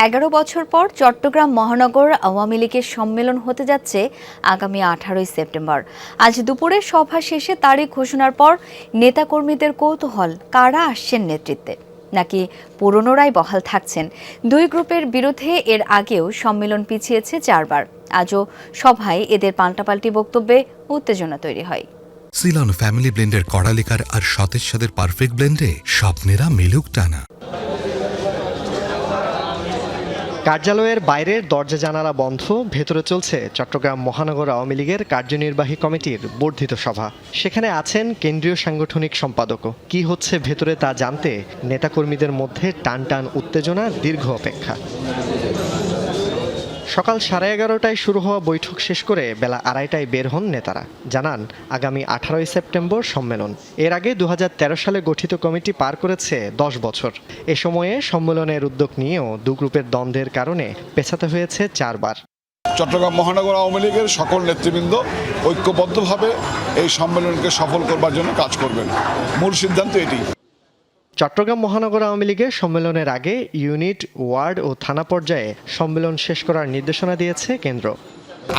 11 বছর পর চট্টগ্রাম মহানগর আওয়ামী লীগের সম্মেলন হতে যাচ্ছে আগামী 18 সেপ্টেম্বর। আজ দুপুরে সভা শেষে তারিখ ঘোষণার পর নেতাকর্মীদের কৌতূহল, কারা আসছেন নেতৃত্বে, নাকি পুরনোরাই বহাল থাকছেন। দুই গ্রুপের বিরুদ্ধে এর আগেও সম্মেলন পিছিয়েছে 4 বার। আজও সভায় এদের পাল্টাপাল্টি বক্তব্যে উত্তেজনা তৈরি হয়। সিলন ফ্যামিলি ব্লেন্ডের কড়ালিকার আর সতেজ সাদের পারফেক্ট ব্লেন্ডে স্বপ্নেরা মেলুক টানা। কার্যালয়ের বাইরের দরজা জানালা বন্ধ, ভেতরে চলছে চট্টগ্রাম মহানগর আওয়ামী লীগের কার্যনির্বাহী কমিটির বর্ধিত সভা। সেখানে আছেন কেন্দ্রীয় সাংগঠনিক সম্পাদকও। কি হচ্ছে ভেতরে তা জানতে নেতাকর্মীদের মধ্যে টান উত্তেজনা, দীর্ঘ অপেক্ষা। সকাল 11:30টায় শুরু হওয়া বৈঠক শেষ করে বেলা 2:30টায় বের হন নেতারা। জানান আগামী 18 সেপ্টেম্বর সম্মেলন। এর আগে 2013 সালে গঠিত কমিটি পার করেছে 10 বছর। এ সময়ে সম্মেলনের উদ্যোগ নিয়েও দু গ্রুপের দ্বন্দ্বের কারণে পেছাতে হয়েছে 4 বার। চট্টগ্রাম মহানগর আওয়ামী লীগের সকল নেতৃবৃন্দ ঐক্যবদ্ধভাবে এই সম্মেলনকে সফল করবার জন্য কাজ করবেন। মূল সিদ্ধান্ত এটি। চট্টগ্রাম মহানগর আওয়ামী লীগের সম্মেলনের আগে ইউনিট, ওয়ার্ড ও থানা পর্যায়ে সম্মেলন শেষ করার নির্দেশনা দিয়েছে কেন্দ্র।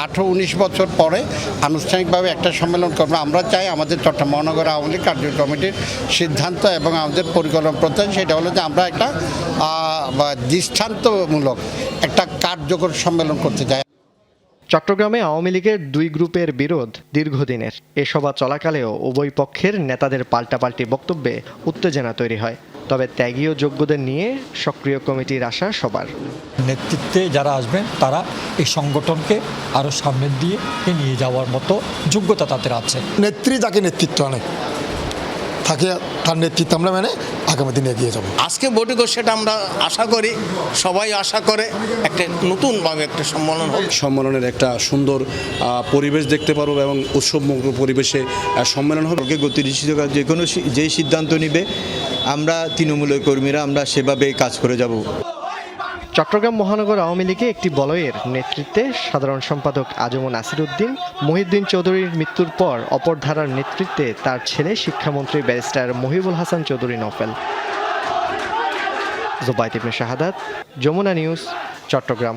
18-19 বছর পরে আনুষ্ঠানিকভাবে একটা সম্মেলন করবো। আমরা চাই আমাদের চট্টগ্রাম মহানগর আওয়ামী লীগ কার্যকরী কমিটির সিদ্ধান্ত এবং আমাদের পরিকল্পনা প্রত্যাশা সেটা হলো যে আমরা একটা দৃষ্টান্তমূলক একটা কার্যকর সম্মেলন করতে চাই। চট্টগ্রামে আওয়ামী লীগের দুই গ্রুপের বিরোধ দীর্ঘদিনের। এ সভা চলাকালেও উভয় পক্ষের নেতাদের পাল্টাপাল্টি বক্তব্যে উত্তেজনা তৈরি হয়। তবে ত্যাগী ও যোগ্যদের নিয়ে সক্রিয় কমিটির আশা সবার। নেতৃত্বে যারা আসবেন তারা এই সংগঠনকে আরও সামনের দিয়ে নিয়ে যাওয়ার মতো যোগ্যতা তাদের আছে। নেত্রী যাকে নেতৃত্ব আনে থাকে, তার নেতৃত্ব আমরা মানে আগামী দিনে এগিয়ে যাব। আজকে বৈঠক সেটা আমরা আশা করি, সবাই আশা করে একটা নতুনভাবে একটা সম্মেলন হোক। সম্মেলনের একটা সুন্দর পরিবেশ দেখতে পারবো এবং উৎসবমুখ পরিবেশে সম্মেলন হবে। গতি যে কোনো যেই সিদ্ধান্ত নিবে আমরা তৃণমূলের কর্মীরা আমরা সেভাবে কাজ করে যাব। চট্টগ্রাম মহানগর আওয়ামী লীগে একটি বলয়ের নেতৃত্বে সাধারণ সম্পাদক আজম নাসির উদ্দিন, মহিউদ্দিন চৌধুরীর মৃত্যুর পর অপর ধারার নেতৃত্বে তার ছেলে শিক্ষামন্ত্রী ব্যারিস্টার মহিবুল হাসান চৌধুরী নফেল। জোবায়েত ইবনে শাহাদাত, যমুনা নিউজ, চট্টগ্রাম।